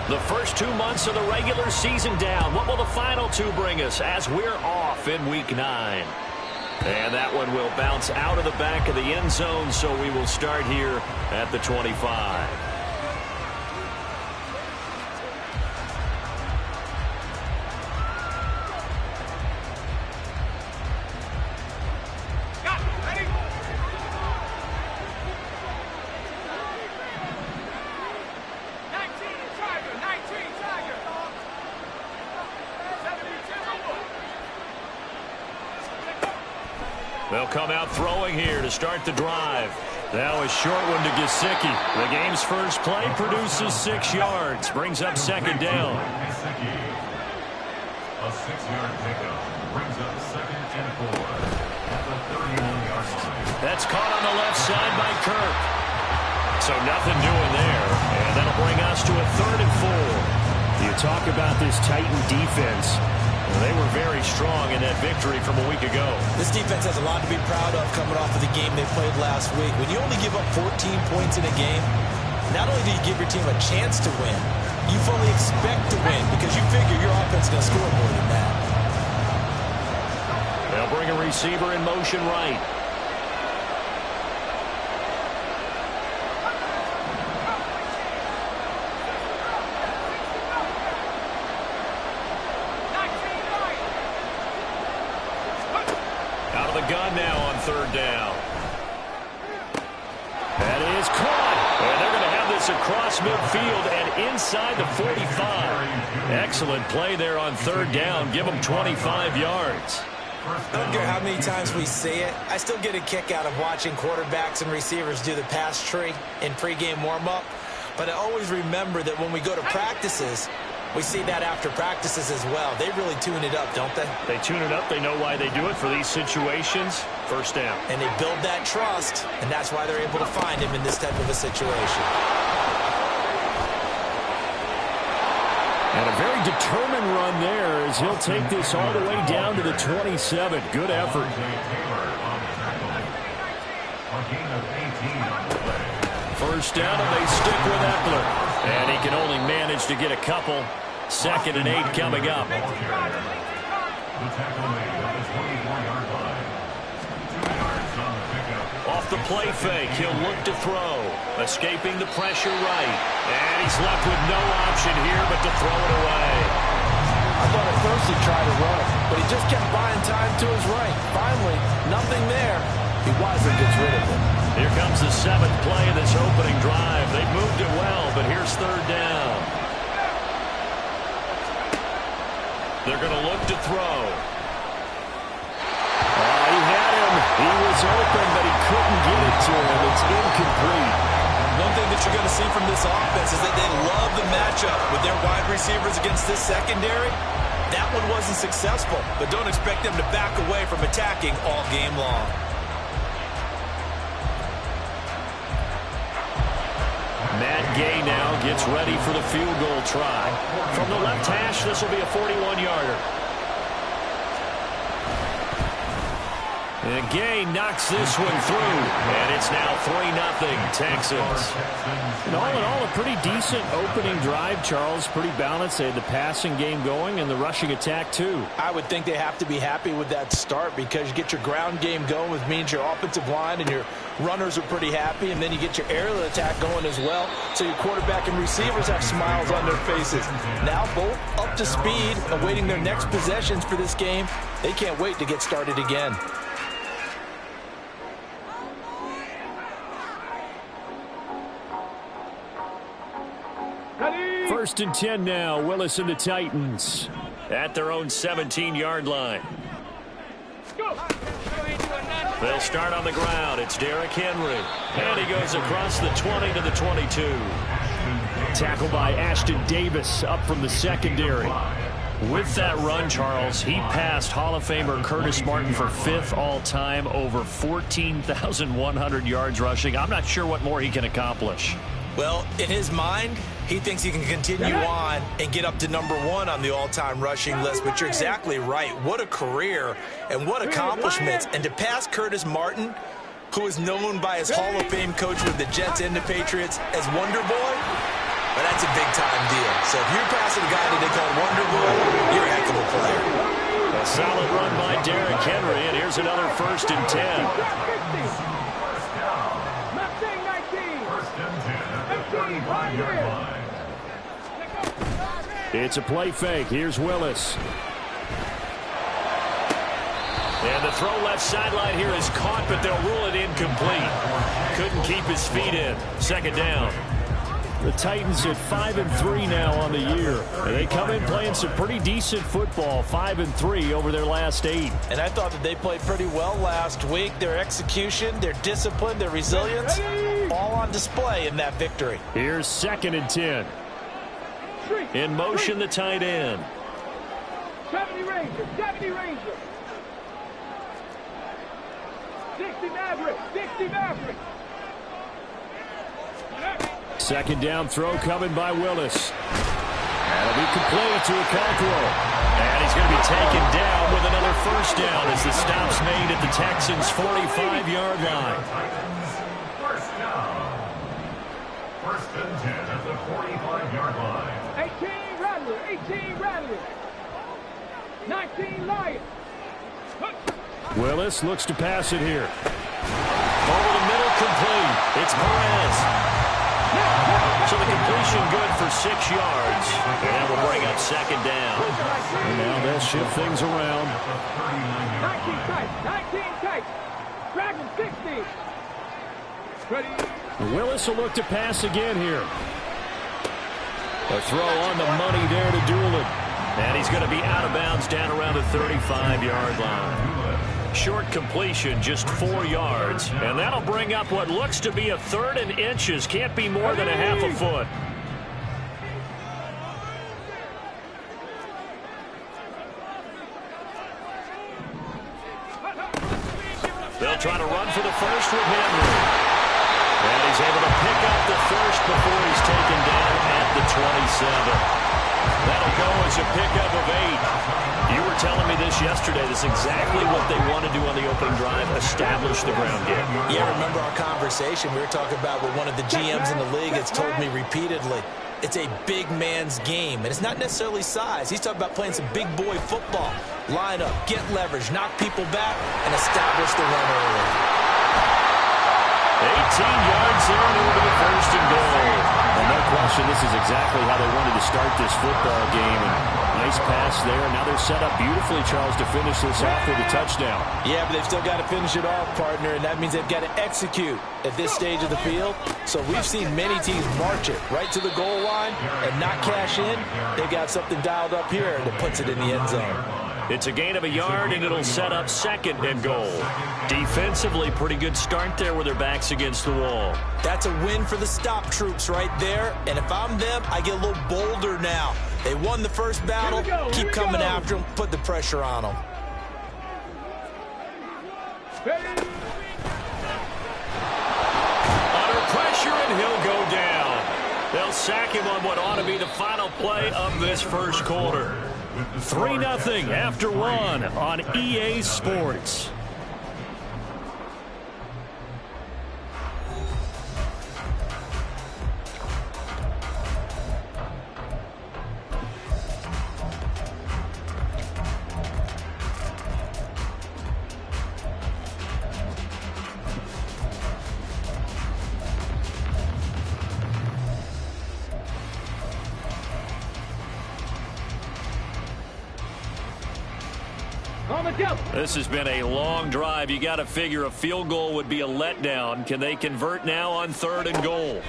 The first 2 months of the regular season down. What will the final 2 bring us as we're off in Week 9? And that one will bounce out of the back of the end zone, so we will start here at the 25. They'll come out throwing here to start the drive. Now a short one to Bcyd. The game's first play produces 6 yards. Brings up second down. A 6-yard pickup brings up 2nd and 4 at the 31-yard line. That's caught on the left side by Kirk. So nothing doing there. And that'll bring us to a 3rd and 4. You talk about this Titan defense. They were very strong in that victory from a week ago. This defense has a lot to be proud of coming off of the game they played last week. When you only give up 14 points in a game, not only do you give your team a chance to win, you fully expect to win because you figure your offense is going to score more than that. They'll bring a receiver in motion right. Gun now on 3rd down. That is caught. And they're going to have this across midfield and inside the 45. Excellent play there on 3rd down. Give them 25 yards. I don't care how many times we see it. I still get a kick out of watching quarterbacks and receivers do the pass tree in pregame warm-up. But I always remember that when we go to practices, we see that after practices as well. They really tune it up, don't they? They tune it up. They know why they do it for these situations. First down. And they build that trust, and that's why they're able to find him in this type of a situation. And a very determined run there as he'll take this all the way down to the 27. Good effort. First down, and they stick with Eckler. And he can only manage to get a couple. 2nd and 8 coming up. Off the play fake, he'll look to throw. Escaping the pressure right. And he's left with no option here but to throw it away. I thought at first he tried to run it, but he just kept buying time to his right. Finally, nothing there. He wisely gets rid of it. Here comes the 7th play of this opening drive. They moved it well, but here's 3rd down. They're going to look to throw. He had him. He was open, but he couldn't get it to him. It's incomplete. One thing that you're going to see from this offense is that they love the matchup with their wide receivers against this secondary. That one wasn't successful, but don't expect them to back away from attacking all game long. Matt Gay now gets ready for the field goal try. From the left hash, this will be a 41-yarder. And Gay knocks this one through. And it's now 3-0 Texans. And all in all, a pretty decent opening drive, Charles. Pretty balanced. They had the passing game going and the rushing attack, too. I would think they have to be happy with that start because you get your ground game going, which means your offensive line and your runners are pretty happy, and then you get your aerial attack going as well. So your quarterback and receivers have smiles on their faces. Now both up to speed, awaiting their next possessions for this game. They can't wait to get started again. First and 10 now. Willis and the Titans at their own 17-yard line. They'll start on the ground. It's Derrick Henry. And he goes across the 20 to the 22. Tackled by Ashton Davis up from the secondary. With that run, Charles, he passed Hall of Famer Curtis Martin for 5th all-time, over 14,100 yards rushing. I'm not sure what more he can accomplish. Well, in his mind, he thinks he can continue on and get up to #1 on the all-time rushing list. But you're exactly right. What a career and what accomplishments. And to pass Curtis Martin, who is known by his Hall of Fame coach with the Jets and the Patriots as Wonder Boy, But that's a big-time deal. So if you're passing a guy that they call Wonder Boy, you're a heck of a player. A solid run by Derrick Henry, and here's another 1st and 10. It's a play fake. Here's Willis. And the throw left sideline here is caught, but they'll rule it incomplete. Couldn't keep his feet in. 2nd down. The Titans at 5-3 now on the year. And they come in playing some pretty decent football, 5-3 over their last 8. And I thought that they played pretty well last week. Their execution, their discipline, their resilience, all on display in that victory. Here's 2nd and 10. In motion, the tight end. 70 Rangers, 70 Rangers. 60 Mavericks, 60 Mavericks. 2nd down throw coming by Willis. That'll be complete to Okonkwo. And he's going to be taken down with another 1st down as the stop's made at the Texans' 45-yard line. First down. 1st and 10 at the 45-yard line. 18 Rattler, 18 Rattler. 19 Lions. Willis looks to pass it here. Over the middle, complete. It's Perez. So the completion good for 6 yards. And that will bring up 2nd down. And now they'll shift things around. 19 tight. Dragon 60. Ready. Willis will look to pass again here. A throw on the money there to Doolin. And he's going to be out of bounds down around the 35-yard line. Short completion, just 4 yards. And that'll bring up what looks to be a 3rd and inches. Can't be more than a half a foot. They'll try to run for the first with Henry. And he's able to pick up the first before he's taken down at the 27. That'll go as a pickup of 8. You were telling me this yesterday. This is exactly what they want to do on the opening drive, establish the ground game. Yeah, remember our conversation. We were talking about what one of the GMs in the league has told me repeatedly. It's a big man's game, and it's not necessarily size. He's talking about playing some big boy football. Line up, get leverage, knock people back, and establish the run early. 18 yards there, and it'll be 1st and goal. And no question, this is exactly how they wanted to start this football game. And nice pass there. Now they're set up beautifully, Charles, to finish this off with a touchdown. Yeah, but they've still got to finish it off, partner, and that means they've got to execute at this stage of the field. So we've seen many teams march it right to the goal line and not cash in. They've got something dialed up here that puts it in the end zone. It's a gain of a yard, and it'll set up 2nd and goal. Defensively, pretty good start there with their backs against the wall. That's a win for the stop troops right there. And if I'm them, I get a little bolder now. They won the first battle. Keep coming after them. Put the pressure on them. Under pressure, and he'll go down. They'll sack him on what ought to be the final play of this first quarter. 3-0 after 1 on EA Sports. This has been a long drive. You got to figure a field goal would be a letdown. Can they convert now on 3rd and goal?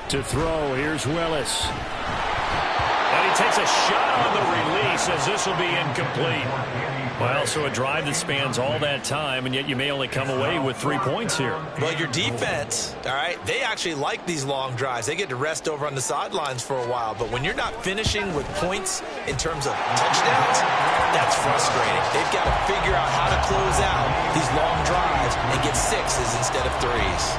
To throw, here's Willis. And he takes a shot on the release as this will be incomplete. Well, so a drive that spans all that time, and yet you may only come away with 3 points here. Well, your defense, all right, they actually like these long drives. They get to rest over on the sidelines for a while. But when you're not finishing with points in terms of touchdowns, that's frustrating. They've got to figure out how to close out these long drives and get 6s instead of 3s.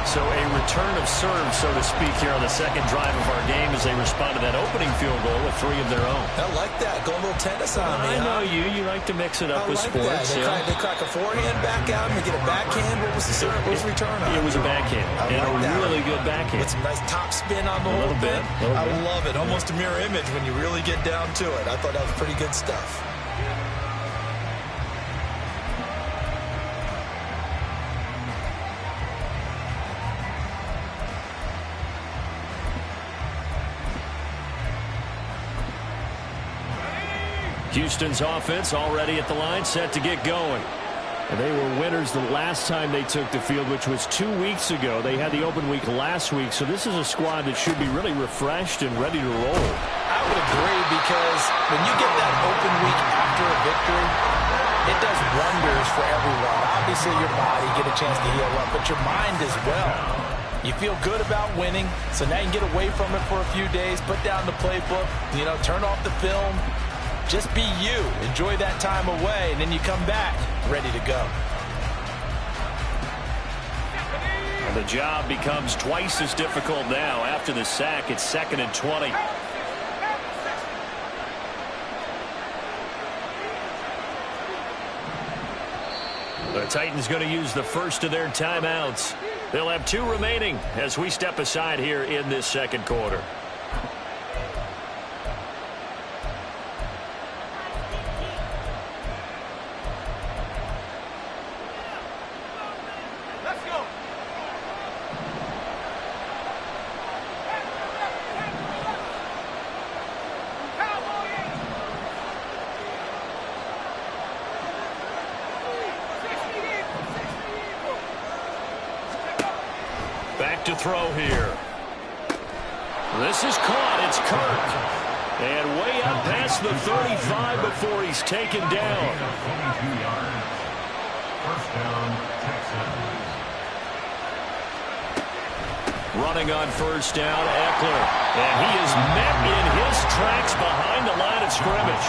So a return of serve, so to speak, here on the second drive of our game as they respond to that opening field goal with 3 of their own. I like that. Go a little tennis on me. I know you. You like to mix it up with sports. That. They crack a forehand back out and they get a backhand. What was the serve? What was the return on? It was a backhand. And a really good backhand. With some nice top spin on the whole bit. I love it. Almost a mirror image when you really get down to it. I thought that was pretty good stuff. Houston's offense already at the line, set to get going. And they were winners the last time they took the field, which was 2 weeks ago. They had the open week last week, so this is a squad that should be really refreshed and ready to roll. I would agree, because when you get that open week after a victory, it does wonders for everyone. Obviously, your body get a chance to heal up, but your mind as well. You feel good about winning, so now you can get away from it for a few days, put down the playbook, turn off the film. Just be you. Enjoy that time away, and then you come back ready to go. And the job becomes twice as difficult now. After the sack, it's 2nd and 20. The Titans going to use the first of their timeouts. They'll have 2 remaining as we step aside here in this second quarter. Back to throw here. This is caught. It's Kirk. And way out past the 35 before he's taken down. 22 yards. First down, Texans. Running on first down, Eckler. And he is met in his tracks behind the line of scrimmage.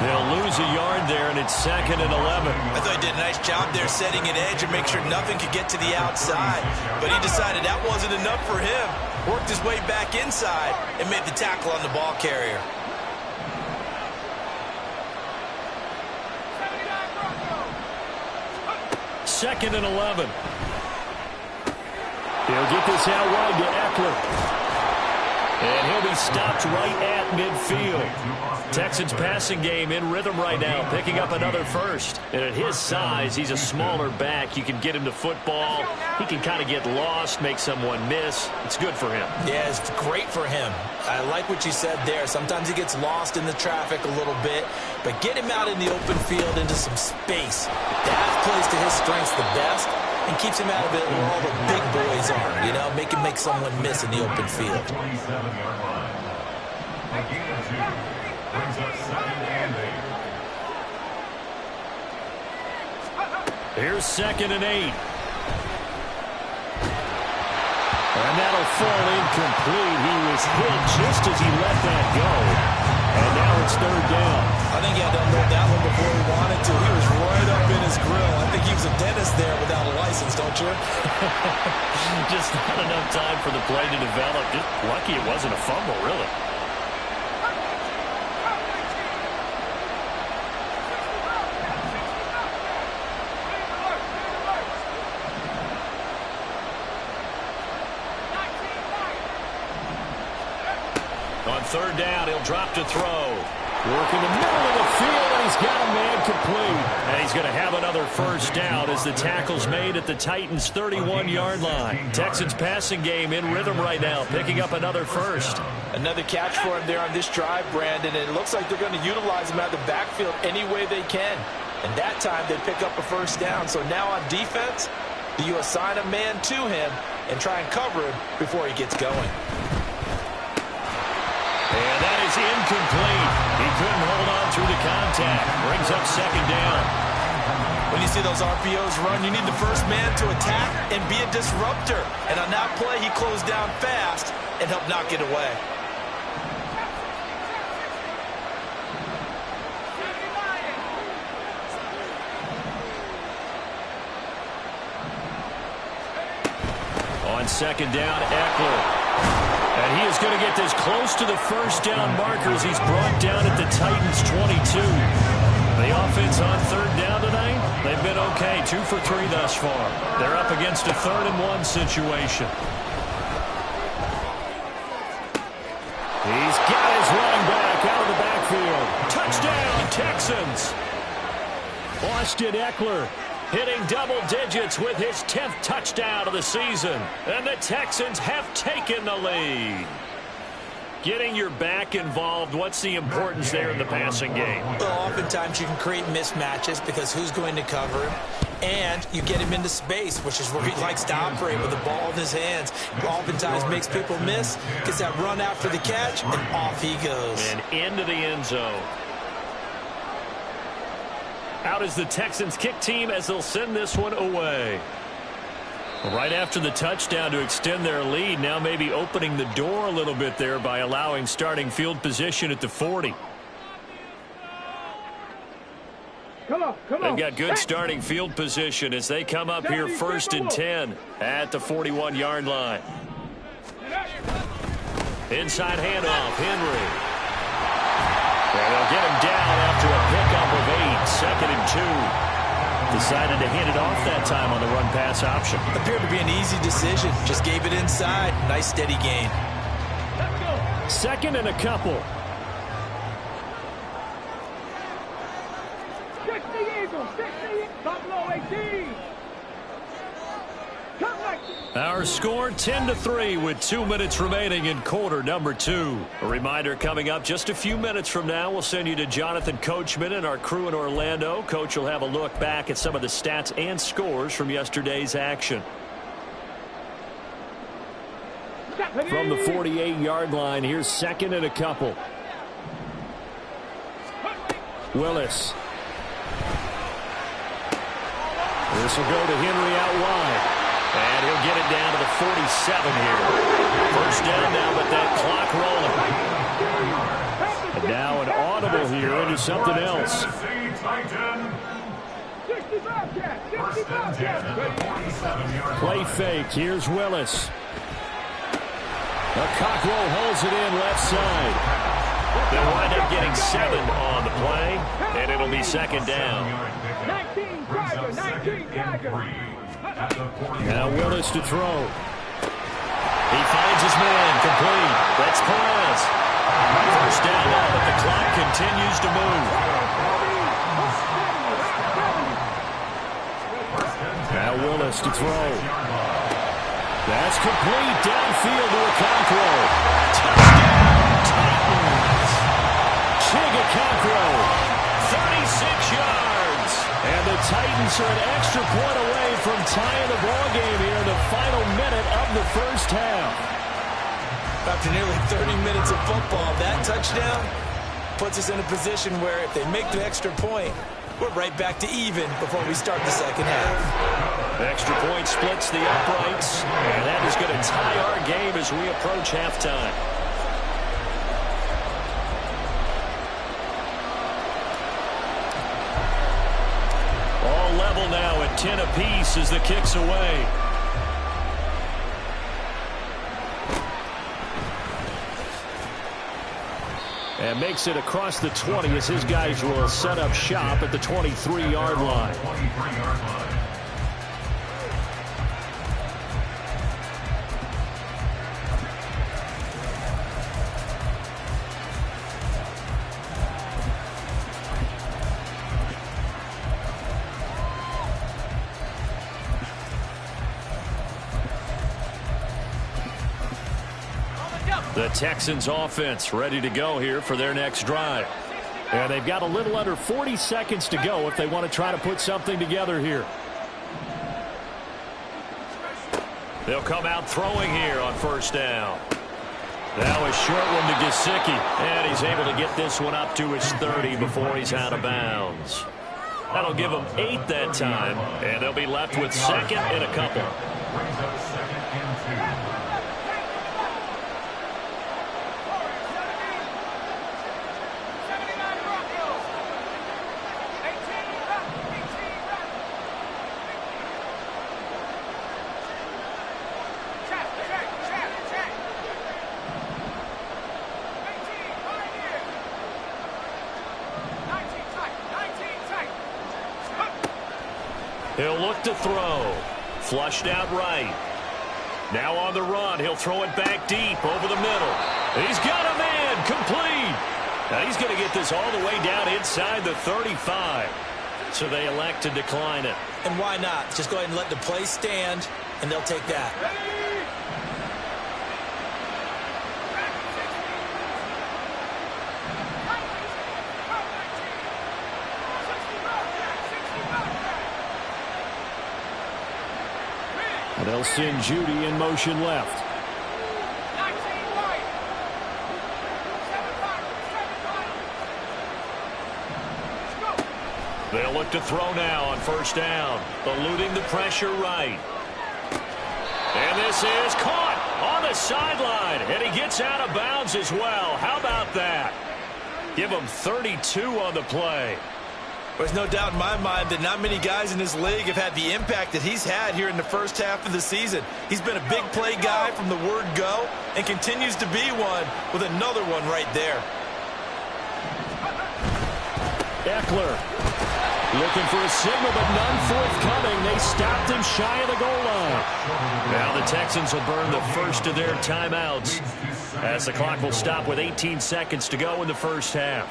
They'll lose a yard there, and it's 2nd and 11. I thought he did a nice job there setting an edge and make sure nothing could get to the outside. But he decided that wasn't enough for him. Worked his way back inside and made the tackle on the ball carrier. Second and 11. He'll get this out wide to Eckler. And he'll be stopped right at midfield. Texans passing game in rhythm right now, picking up another first. And at his size, he's a smaller back. You can get him to football. He can kind of get lost, make someone miss. It's good for him. Yeah, it's great for him. I like what you said there. Sometimes he gets lost in the traffic a little bit, but get him out in the open field into some space. That plays to his strengths the best and keeps him out of it where all the big boys are, make him make someone miss in the open field. 27-yard line. Again, 2. Brings up 2nd and 8. Here's 2nd and 8. And that'll fall incomplete. He was hit just as he let that go. And now it's 3rd down. I think he had to unload that one before he wanted to. He was right up in his grill. I think he was a dentist there without a license, don't you? Just not enough time for the play to develop. Just lucky it wasn't a fumble, really. On 3rd down, he'll drop to throw. Working the middle of the field, and he's got a man complete. And he's going to have another first down as the tackle's made at the Titans' 31-yard line. Texans passing game in rhythm right now, picking up another first. Another catch for him there on this drive, Brandon, and it looks like they're going to utilize him out of the backfield any way they can. And that time they pick up a first down. So now on defense, do you assign a man to him and try and cover him before he gets going? And that is incomplete. He couldn't hold on through the contact. Brings up 2nd down. When you see those RPOs run, you need the first man to attack and be a disruptor. And on that play, he closed down fast and helped knock it away. On on second down, Eckler. And he is going to get this close to the first down marker as he's brought down at the Titans' 22. The offense on third down tonight, they've been okay. 2 for 3 thus far. They're up against a 3rd-and-1 situation. He's got his running back out of the backfield. Touchdown, Texans. Austin Eckler hitting double digits with his 10th touchdown of the season. And the Texans have taken the lead. Getting your back involved, what's the importance there in the passing game? Well, oftentimes you can create mismatches because who's going to cover him? And you get him into space, which is where he likes to operate with the ball in his hands. Oftentimes makes people miss, gets that run after the catch, and off he goes. And into the end zone. Out is the Texans kick team as they'll send this one away. Right after the touchdown to extend their lead, now maybe opening the door a little bit there by allowing starting field position at the 40. Come on. They've got good starting field position as they come up here 1st and 10 at the 41-yard line. Inside handoff, Henry. And they'll get him down after a pickup of 8, 2nd and 2. Decided to hand it off that time on the run-pass option. Appeared to be an easy decision. Just gave it inside. Nice steady gain. 2nd and a couple. 60 Eagles, 60 Buffalo 18. Come back. Our score 10-3 with 2 minutes remaining in quarter number 2. A reminder coming up just a few minutes from now. We'll send you to Jonathan Coachman and our crew in Orlando. Coach will have a look back at some of the stats and scores from yesterday's action. From the 48-yard line, here's 2nd and a couple. Willis. This will go to Henry out wide. And he'll get it down to the 47 here. First down now, but that clock rolling. And now an audible here into something else. 65. Play fake. Here's Willis. The Cockrell holds it in left side. They'll wind up getting 7 on the play, and it'll be 2nd down. 19 Tiger. Now Willis to throw. He finds his man, complete. That's Perez. First down now, but the clock continues to move. Now Willis to throw. That's complete downfield to Cockrell. Touchdown, Titans. Cockrell, 36 yards. And the Titans are an extra point away from tying the ball game here in the final minute of the first half. After nearly 30 minutes of football, that touchdown puts us in a position where if they make the extra point, we're right back to even before we start the second half. Extra point splits the uprights, and that is going to tie our game as we approach halftime. All level now at 10 apiece as the kick's away. And makes it across the 20 as his guys will set up shop at the 23-yard line. The Texans offense ready to go here for their next drive. And they've got a little under 40 seconds to go if they want to try to put something together here. They'll come out throwing here on first down. Now a short one to Gesicki. And he's able to get this one up to his 30 before he's out of bounds. That'll give them 8 that time. And they'll be left with 2nd and a couple. He'll look to throw. Flushed out right. Now on the run. He'll throw it back deep over the middle. He's got a man. Complete. Now he's going to get this all the way down inside the 35. So they elect to decline it. And why not? Just go ahead and let the play stand, and they'll take that. They'll send Judy in motion left. They'll look to throw now on first down. Eluding the pressure right. And this is caught on the sideline. And he gets out of bounds as well. How about that? Give him 32 on the play. There's no doubt in my mind that not many guys in this league have had the impact that he's had here in the first half of the season. He's been a big play guy from the word go and continues to be one with another one right there. Eckler looking for a signal, but none forthcoming. They stopped him shy of the goal line. Now the Texans will burn the first of their timeouts as the clock will stop with 18 seconds to go in the first half.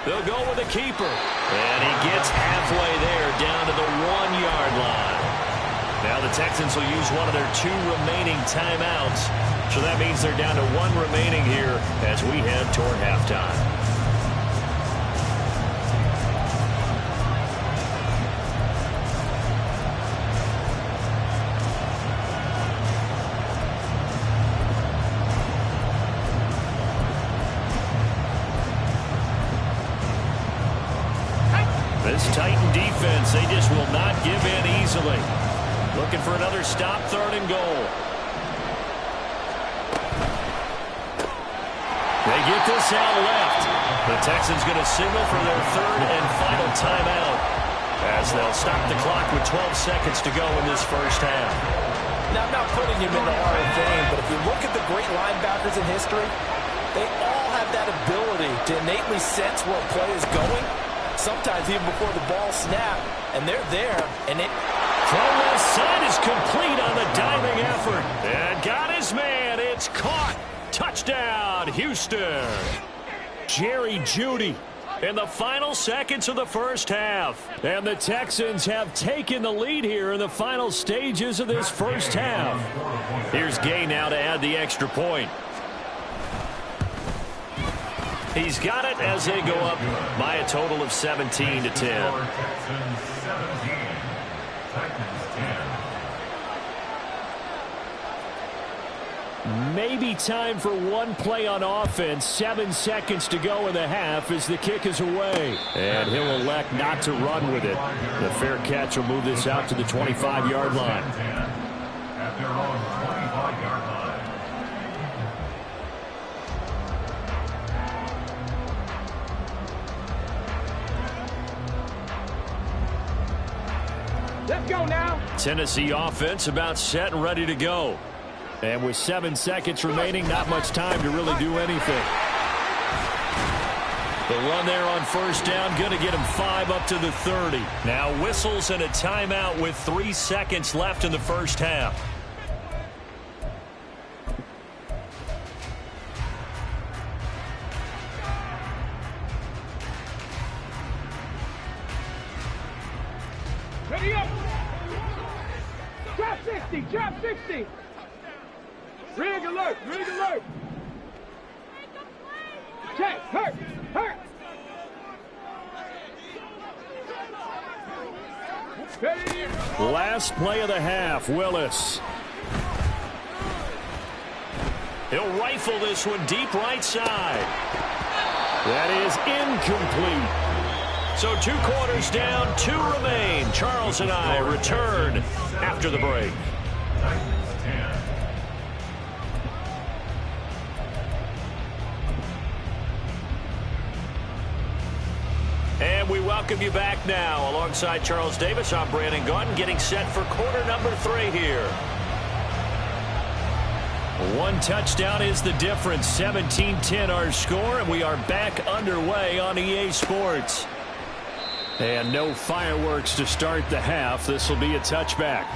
They'll go with a keeper. And he gets halfway there down to the 1-yard line. Now the Texans will use one of their 2 remaining timeouts. So that means they're down to 1 remaining here as we head toward halftime. This Titan defense, they just will not give in easily. Looking for another stop, 3rd and goal. They get this out left. The Texans going to signal for their 3rd and final timeout as they'll stop the clock with 12 seconds to go in this first half. Now, I'm not putting him in the Hall of Fame, but if you look at the great linebackers in history, they all have that ability to innately sense where a play is going. Sometimes even before the ball snapped, and they're there, and it... Throw left side is complete on the diving effort. And got his man. It's caught. Touchdown, Houston. Jerry Jeudy In the final seconds of the first half. And the Texans have taken the lead here in the final stages of this first half. Here's Gay now to add the extra point. He's got it as they go up by a total of 17-10. Maybe time for one play on offense. 7 seconds to go in the half as the kick is away. And he'll elect not to run with it. The fair catch will move this out to the 25-yard line. At their own 25-yard line. Let's go now. Tennessee offense about set and ready to go. And with 7 seconds remaining, not much time to really do anything. The run there on first down, going to get him 5 up to the 30. Now whistles and a timeout with 3 seconds left in the first half. Ready up. Drop 60. Drop 60. Rig alert. Rig alert. Check. Hurt. Hurt. Ready. Last play of the half, Willis. He'll rifle this one deep right side. That is incomplete. So 2 quarters down, 2 remain. Charles and I return after the break. And we welcome welcome you back now. Alongside Charles Davis, I'm Brandon Gaudin, getting set for quarter number 3 here. One touchdown is the difference. 17-10 our score, and we are back underway on EA Sports. And no fireworks to start the half. This will be a touchback.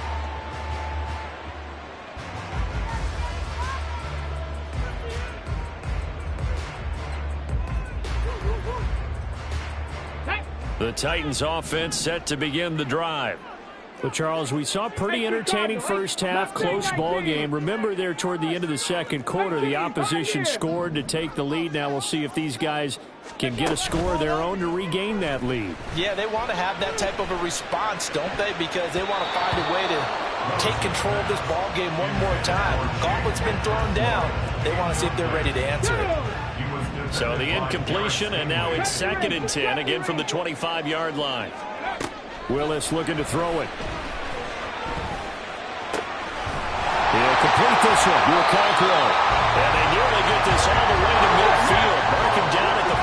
The Titans offense set to begin the drive. Well, Charles, we saw a pretty entertaining first half, close ball game. Remember there toward the end of the second quarter, the opposition scored to take the lead. Now we'll see if these guys can get a score of their own to regain that lead. Yeah, they want to have that type of a response, don't they? Because they want to find a way to take control of this ball game one more time. Gauntlet's been thrown down. They want to see if they're ready to answer it. So the incompletion, and now it's 2nd and 10, again from the 25-yard line. Willis looking to throw it. He'll complete this one. He'll call throw. And they nearly get this all the way to midfield. Mark him down at the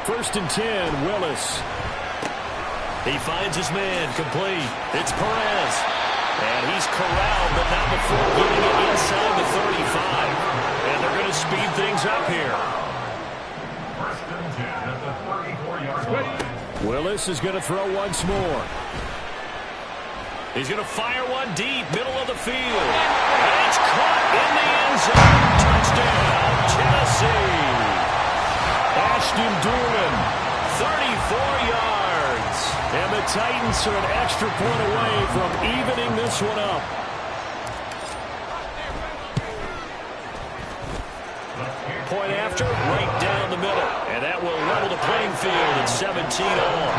49. 1st and 10, Willis. He finds his man, complete. It's Perez. And he's corralled, but not before getting it inside the 35. And they're going to speed things up here. Willis is going to throw once more. He's going to fire one deep, middle of the field. And it's caught in the end zone. Touchdown, Tennessee. Ashton Doolin, 34 yards. And the Titans are an extra point away from evening this one up. Point after, right down the middle. And that will level the playing field at 17-all.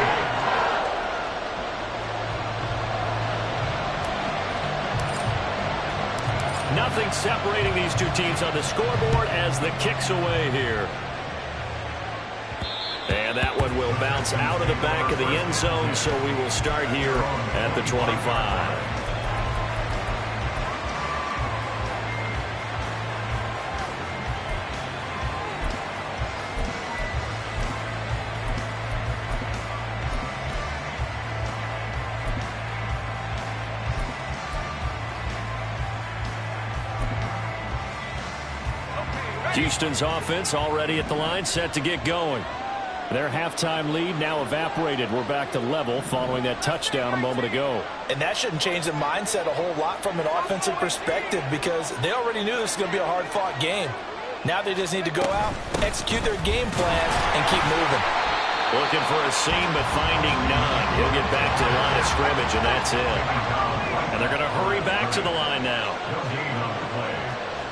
Nothing separating these two teams on the scoreboard as the kick's away here. And that one will bounce out of the back of the end zone, so we will start here at the 25. Houston's offense already at the line, set to get going. Their halftime lead now evaporated. We're back to level following that touchdown a moment ago. And that shouldn't change the mindset a whole lot from an offensive perspective because they already knew this was going to be a hard-fought game. Now they just need to go out, execute their game plan, and keep moving. Looking for a seam, but finding none. He'll get back to the line of scrimmage, and that's it. And they're going to hurry back to the line now.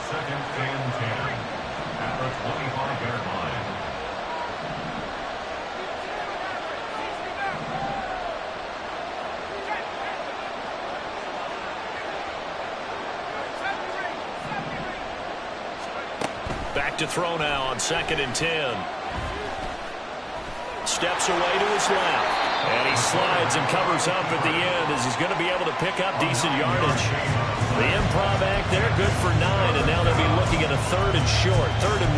2nd and 10 at the 25-yard line. Back to throw now on 2nd and 10. Steps away to his left. And he slides and covers up at the end as he's going to be able to pick up decent yardage. The improv act there, good for 9, and now they'll be looking at a 3rd and short, 3rd and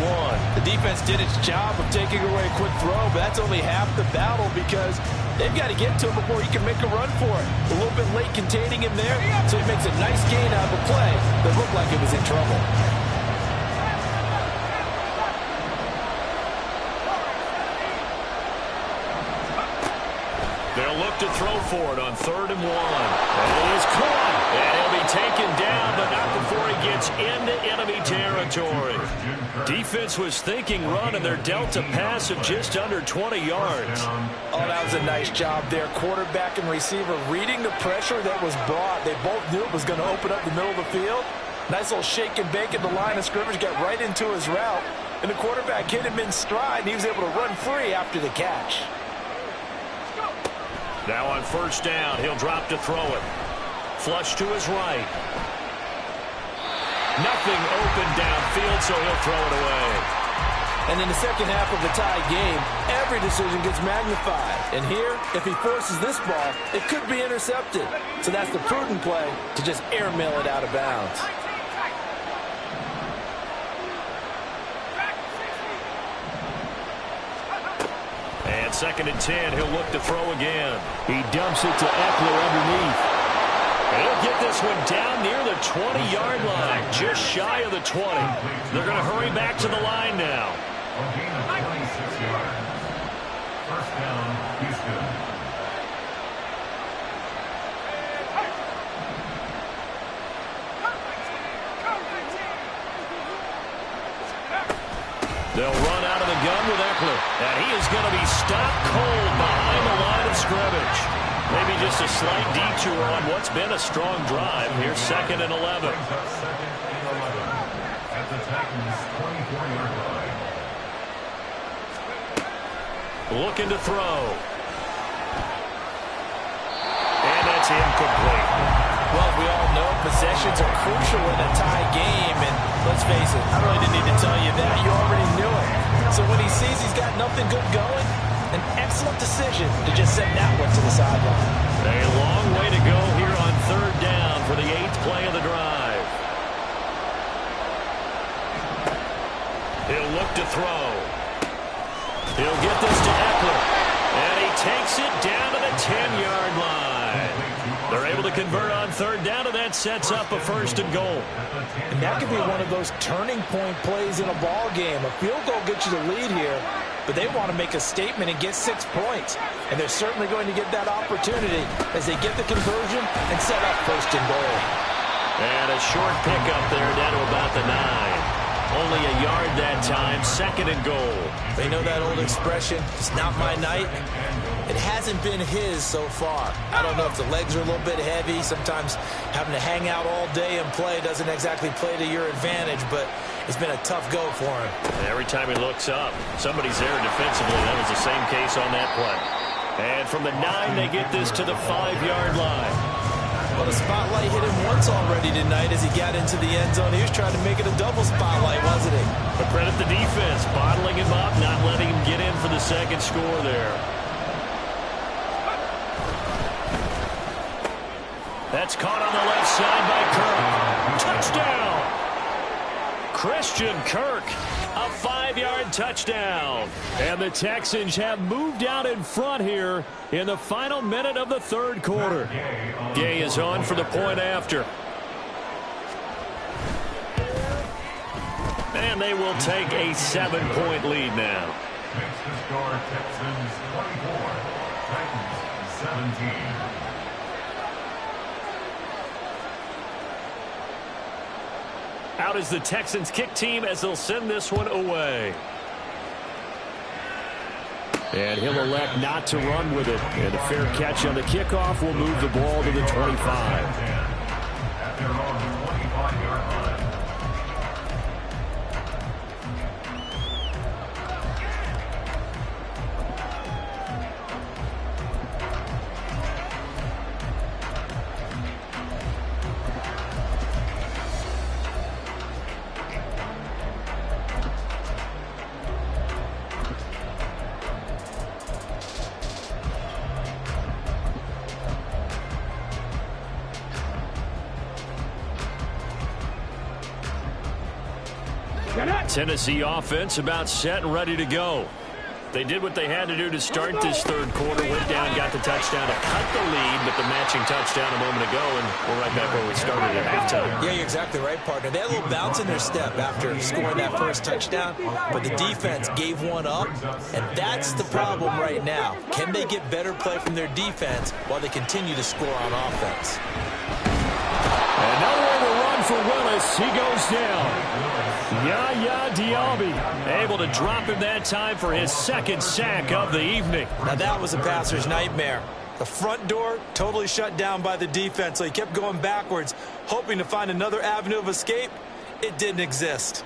1. The defense did its job of taking away a quick throw, but that's only half the battle because they've got to get to him before he can make a run for it. A little bit late containing him there, so he makes a nice gain out of the play that looked like it was in trouble. They'll look to throw for it on 3rd and 1. And it is caught. And he'll be taken down, but not before he gets into enemy territory. Defense was thinking run, and they're dealt a pass of just under 20 yards. Oh, that was a nice job there. Quarterback and receiver reading the pressure that was brought. They both knew it was going to open up the middle of the field. Nice little shake and bake at the line of scrimmage, got right into his route. And the quarterback hit him in stride, and he was able to run free after the catch. Now on 1st down, he'll drop to throw it. Flush to his right. Nothing open downfield, so he'll throw it away. And in the second half of the tie game, every decision gets magnified. And here, if he forces this ball, it could be intercepted. So that's the prudent play to just airmail it out of bounds. 2nd and 10. He'll look to throw again. He dumps it to Eckler underneath. And he'll get this one down near the 20-yard line, just shy of the 20. They're going to hurry back to the line now. A gain of 26 yards. First down, Houston. They'll run out of the gun with Eckler. And he is going to be stopped cold behind the line of scrimmage. Maybe just a slight detour on what's been a strong drive. Here's 2nd and 11. Brings up 2nd and 11 at the Titans' 24-yard line. Looking to throw. And that's incomplete. Well, we all know possessions are crucial in a tie game, and let's face it, I really didn't need to tell you that. You already knew it. So when he sees he's got nothing good going, an excellent decision to just send that one to the sideline. A long way to go here on 3rd down for the 8th play of the drive. He'll look to throw. He'll get this to Eckler. And he takes it down to the 10-yard line. They're able to convert on 3rd down, and that sets up a 1st and goal. And that could be one of those turning point plays in a ball game. A field goal gets you the lead here, but they want to make a statement and get 6 points. And they're certainly going to get that opportunity as they get the conversion and set up 1st and goal. And a short pickup there down to about the 9. Only a yard that time, 2nd and goal. They know that old expression, it's not my night. It hasn't been his so far. I don't know if the legs are a little bit heavy. Sometimes having to hang out all day and play doesn't exactly play to your advantage, but it's been a tough go for him. Every time he looks up, somebody's there defensively. That was the same case on that play. And from the 9, they get this to the 5-yard line. Well, the spotlight hit him once already tonight as he got into the end zone. He was trying to make it a double spotlight, wasn't he? But credit the defense, bottling him up, not letting him get in for the 2nd score there. That's caught on the left side by Kirk. Touchdown! Christian Kirk, a 5-yard touchdown. And the Texans have moved out in front here in the final minute of the 3rd quarter. Gay is on for the point after. And they will take a 7-point lead now. Makes the score Texans 24, Titans 17. Out is the Texans kick team as they'll send this one away. And he'll elect not to run with it. And a fair catch on the kickoff will move the ball to the 25. At their own 25-yard line. Tennessee offense about set and ready to go. They did what they had to do to start this 3rd quarter. Went down, got the touchdown to cut the lead, but the matching touchdown a moment ago, and we're right back where we started at halftime. Yeah, you're exactly right, partner. They had a little bounce in their step after scoring that first touchdown, but the defense gave one up, and that's the problem right now. Can they get better play from their defense while they continue to score on offense? And nowhere to run for Willis. He goes down. Yaya Diaby able to drop him that time for his 2nd sack of the evening. Now that was a passer's nightmare. The front door totally shut down by the defense, so he kept going backwards, hoping to find another avenue of escape. It didn't exist.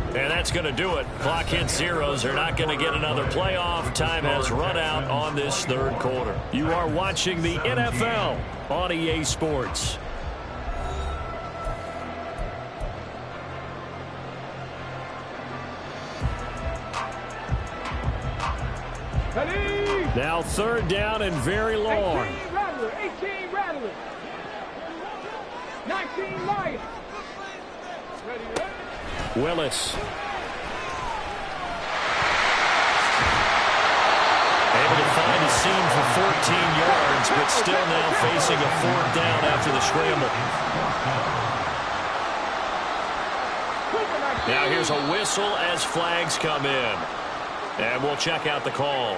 And that's going to do it. Clock hits zeros. They're not going to get another playoff. Time has run out on this 3rd quarter. You are watching the NFL on EA Sports. Now 3rd down and very long. 18 Rattler, 18 Rattler. 19 Lions. Ready? Willis. yards, but still now facing a 4th down after the scramble. Now here's a whistle as flags come in. And we'll check out the call.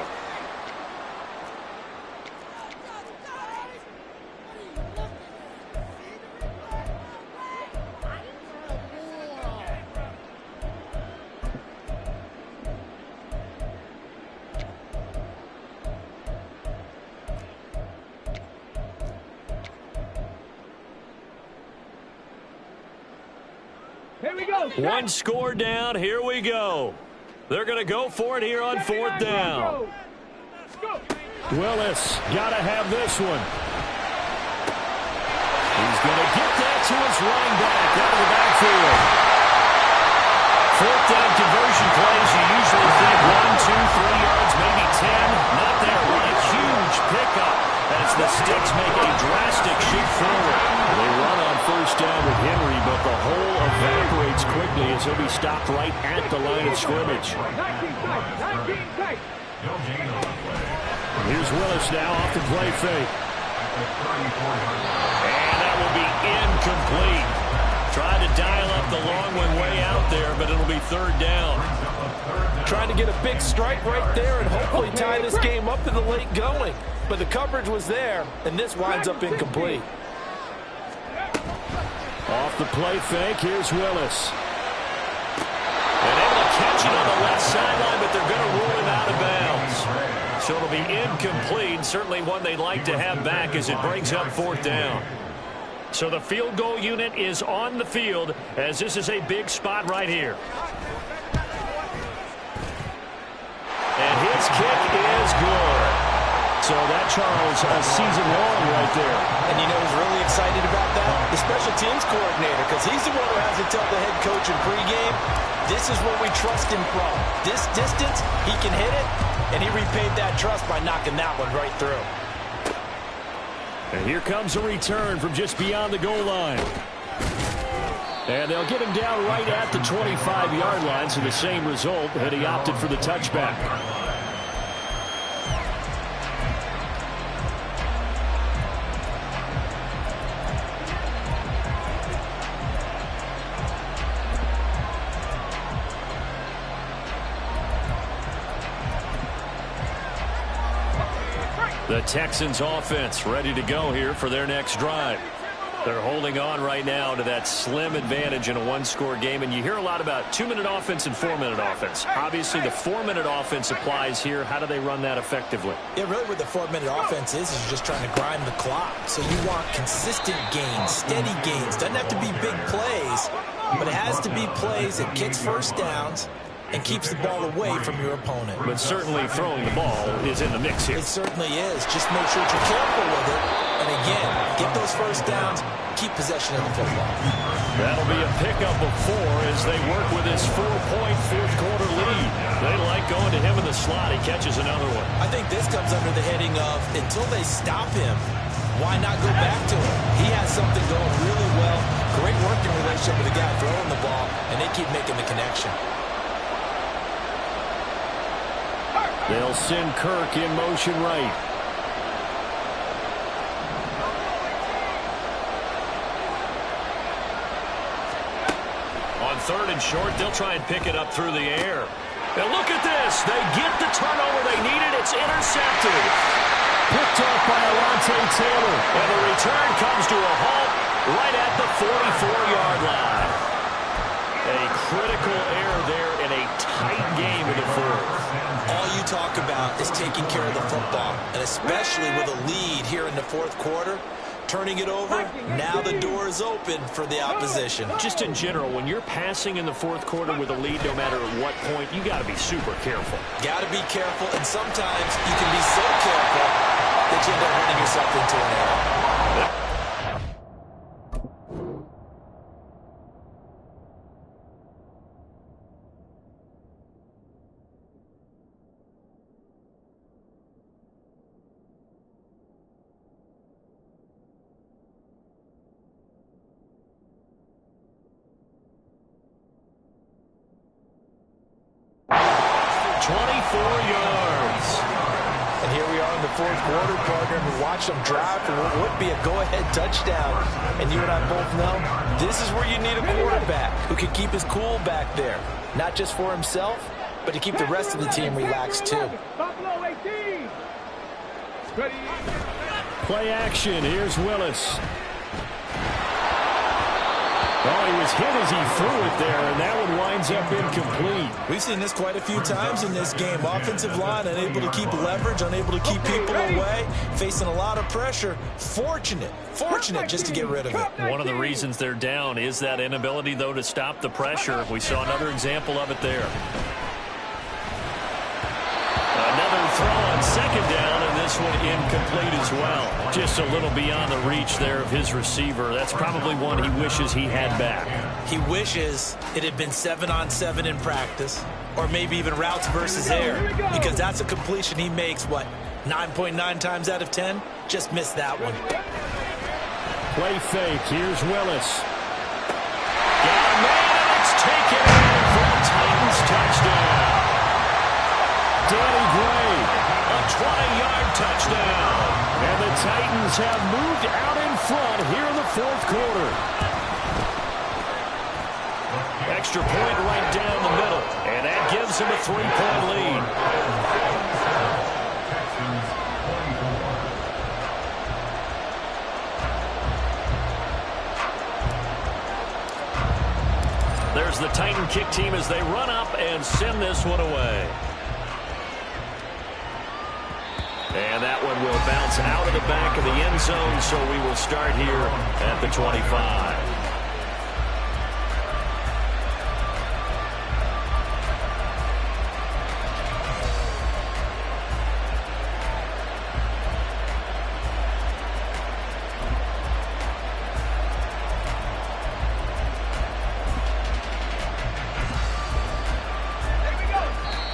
Here we go. One score down. Here we go. They're going to go for it here on 4th down. Willis got to have this one. He's going to get that to his running back out of the backfield. 4th down conversion plays. You usually think 1, 2, 3 yards, maybe 10. Not there. What a huge pickup as the Sticks make a drastic shift forward. They run on 1st down with Henry, but the hole evaporates quickly as he'll be stopped right at the line of scrimmage. 19 tight. Here's Willis now off the play fake. And that will be incomplete. Tried to dial up the long one way out there, but it'll be 3rd down. Trying to get a big strike right there and hopefully tie this game up in the late going. But the coverage was there, and this winds up incomplete. Off the play fake, here's Willis. And able to catch it on the left sideline, but they're going to rule him out of bounds. So it'll be incomplete, certainly one they'd like to have back as it brings up 4th down. So the field goal unit is on the field as this is a big spot right here. And his kick is good. So that, Charles, a season long right there. And you know who's really excited about that? The special teams coordinator, because he's the one who has to tell the head coach in pregame, this is what we trust him from. This distance, he can hit it, and he repaid that trust by knocking that one right through. And here comes a return from just beyond the goal line. And they'll get him down right at the 25-yard line, so the same result, and he opted for the touchback. The Texans offense ready to go here for their next drive. They're holding on right now to that slim advantage in a one-score game, and you hear a lot about 2-minute offense and 4-minute offense. Obviously, the 4-minute offense applies here. How do they run that effectively? Yeah, really what the 4-minute offense is you're just trying to grind the clock. So you want consistent gains, steady gains. Doesn't have to be big plays, but it has to be plays that gets first downs and keeps the ball away from your opponent. But certainly throwing the ball is in the mix here. It certainly is. Just make sure you're careful with it. And again, get those first downs, keep possession of the football. That'll be a pickup of 4 as they work with his 4-point fourth-quarter lead. They like going to him in the slot. He catches another one. I think this comes under the heading of, until they stop him, why not go back to him? He has something going really well. Great working relationship with the guy throwing the ball, and they keep making the connection. They'll send Kirk in motion right. On 3rd and short, they'll try and pick it up through the air. And look at this. They get the turnover they needed. It's intercepted. Picked off by Alontae Taylor. And the return comes to a halt right at the 44-yard line. A critical error there in a tight game in the 4th. All you talk about is taking care of the football, and especially with a lead here in the 4th quarter, turning it over, now the door is open for the opposition. Just in general, when you're passing in the 4th quarter with a lead, no matter at what point, you got to be super careful. Got to be careful, and sometimes you can be so careful that you end up running yourself into an error. in the fourth quarter, partner, and watch them drive for what would be a go-ahead touchdown. And you and I both know this is where you need a quarterback who can keep his cool back there, not just for himself, but to keep the rest of the team relaxed too. Buffalo 18. Ready. Play action. Here's Willis. Oh, he was hit as he threw it there, and that one winds up incomplete. We've seen this quite a few times in this game. Offensive line unable to keep leverage, unable to keep people away, facing a lot of pressure. Fortunate just to get rid of it. One of the reasons they're down is that inability, though, to stop the pressure. We saw another example of it there. Another throw on second down, and this one incomplete as well. Just a little beyond the reach there of his receiver. That's probably one he wishes he had back. He wishes it had been 7-on-7 in practice, or maybe even routes versus air, because that's a completion he makes, 9.9 times out of 10? Just missed that one. Play fake. Here's Willis. Got a man, and it's taken in for a Titans touchdown. Danny Gray, a 20-yard touchdown. And the Titans have moved out in front here in the fourth quarter. Extra point right down the middle, and that gives him a 3-point lead. There's the Titan kick team as they run up and send this one away. And that one will bounce out of the back of the end zone, so we will start here at the 25.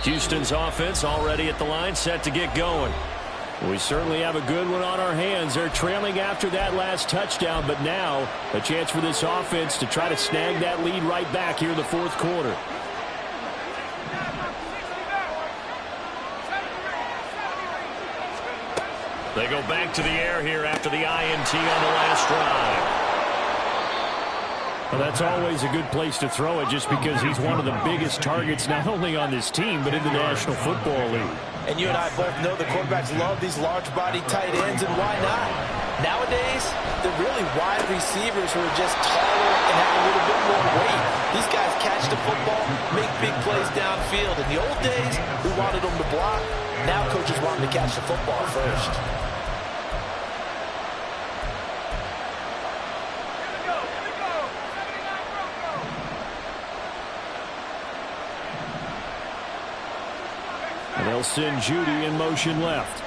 Houston's offense already at the line, set to get going. We certainly have a good one on our hands. They're trailing after that last touchdown, but now a chance for this offense to try to snag that lead right back here in the fourth quarter. They go back to the air here after the INT on the last drive. Well, that's always a good place to throw it just because he's one of the biggest targets not only on this team but in the National Football League. And you and I both know the quarterbacks love these large-body tight ends, and why not? Nowadays, they're really wide receivers who are just taller and have a little bit more weight. These guys catch the football, make big plays downfield. In the old days, we wanted them to block. Now coaches want them to catch the football first. And they'll send Judy in motion left.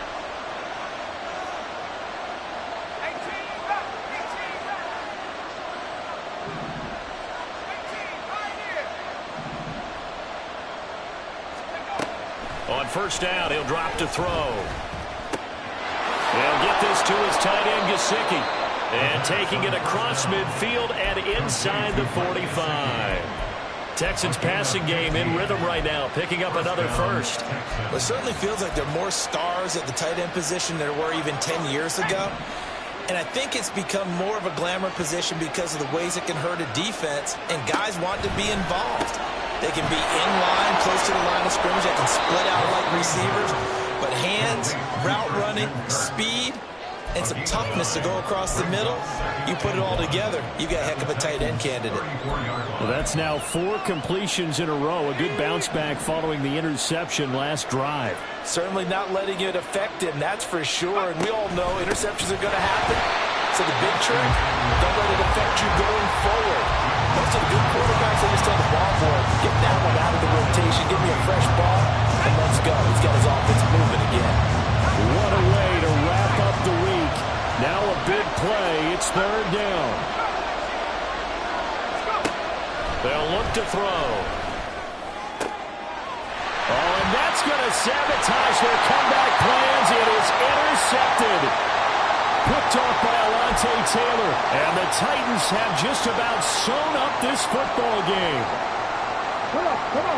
On first down, he'll drop to throw. They'll get this to his tight end, Bcyd. And taking it across midfield and inside the 45. Texans passing game in rhythm right now, picking up another first. Well, it certainly feels like there are more stars at the tight end position than there were even 10 years ago. And I think it's become more of a glamour position because of the ways it can hurt a defense, and guys want to be involved. They can be in line, close to the line of scrimmage. They can split out like receivers. But hands, route running, speed, and some toughness to go across the middle, you put it all together, you got a heck of a tight end candidate. Well, that's now 4 completions in a row. A good bounce back following the interception last drive. Certainly not letting it affect him, that's for sure. And we all know interceptions are going to happen. So the big trick, don't let it affect you going forward. Most of the good quarterbacks, they just tell the ball boy, get that one out of the rotation, give me a fresh ball, and let's go. He's got his offense moving again. What a way to wrap up the week. Now a big play. It's third down. They'll look to throw. Oh, and that's going to sabotage their comeback plans. It is intercepted. Picked off by Alontae Taylor. And the Titans have just about sewn up this football game.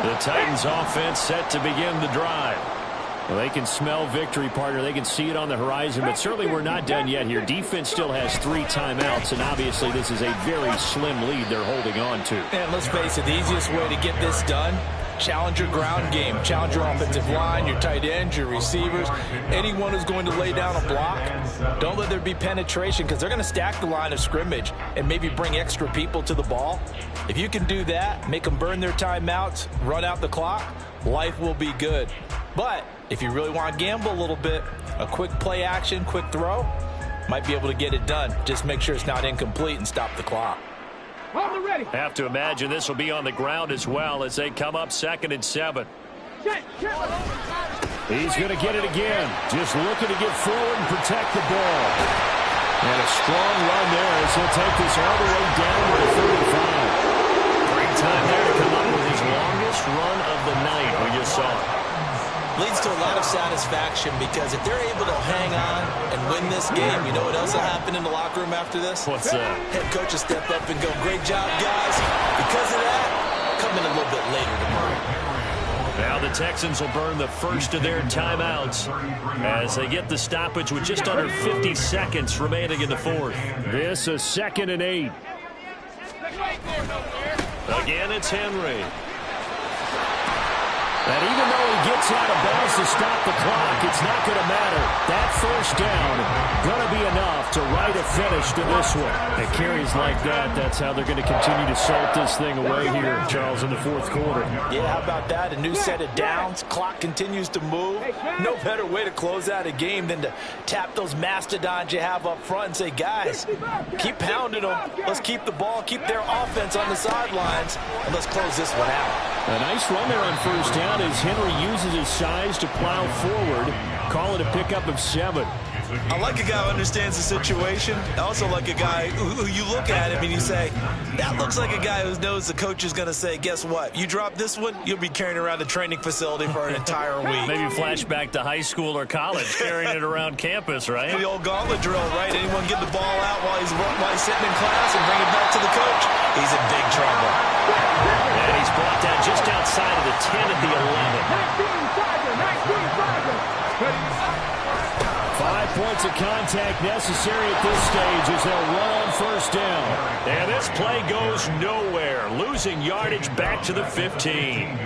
The Titans offense set to begin the drive. Well, they can smell victory, partner. They can see it on the horizon, but certainly we're not done yet here. Defense still has 3 timeouts, and obviously this is a very slim lead they're holding on to. And let's face it, the easiest way to get this done, challenge your ground game. Challenge your offensive line, your tight ends, your receivers, anyone who's going to lay down a block. Don't let there be penetration because they're going to stack the line of scrimmage and maybe bring extra people to the ball. If you can do that, make them burn their timeouts, run out the clock, life will be good. But if you really want to gamble a little bit, a quick play action, quick throw, might be able to get it done. Just make sure it's not incomplete and stop the clock. Ready. Have to imagine this will be on the ground as well as they come up 2nd and 7. He's going to get it again. Just looking to get forward and protect the ball. And a strong run there as he'll take this all the way down to the 35. Great time there to come up with his longest run of the night. We just saw it. Leads to a lot of satisfaction because if they're able to hang on and win this game, you know what else will happen in the locker room after this? What's that? Head coach will step up and go, great job, guys. Because of that, come in a little bit later tomorrow. Now the Texans will burn the first of their timeouts as they get the stoppage with just under 50 seconds remaining in the 4th. This is 2nd and 8. Again, it's Henry. And even though he gets out of bounds to stop the clock, it's not going to matter. That first down going to be enough to write a finish to this one. And carries like that, that's how they're going to continue to salt this thing away here, Charles, in the 4th quarter. Yeah, how about that? A new set of downs. Clock continues to move. No better way to close out a game than to tap those mastodons you have up front and say, guys, keep pounding them. Let's keep the ball, keep their offense on the sidelines, and let's close this one out. A nice run there on first down as Henry uses his size to plow forward. Call it a pickup of 7. I like a guy who understands the situation. I also like a guy who you look at him and you say, that looks like a guy who knows the coach is going to say, guess what? You drop this one, you'll be carrying around the training facility for an entire week. Maybe flashback to high school or college, carrying it around campus, right? The old gauntlet drill, right? Anyone get the ball out while he's sitting in class and bring it back to the coach? He's in big trouble. And he's brought down just outside of the 10 at the 11. 5 points of contact necessary at this stage as they'll run on first down. And this play goes nowhere, losing yardage back to the 15.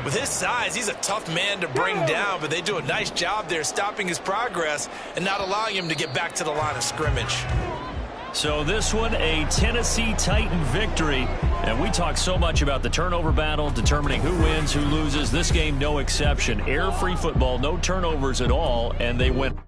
With his size, he's a tough man to bring down, but they do a nice job there stopping his progress and not allowing him to get back to the line of scrimmage. So this one, a Tennessee Titan victory. And we talk so much about the turnover battle, determining who wins, who loses. This game, no exception. Air-free football, no turnovers at all, and they went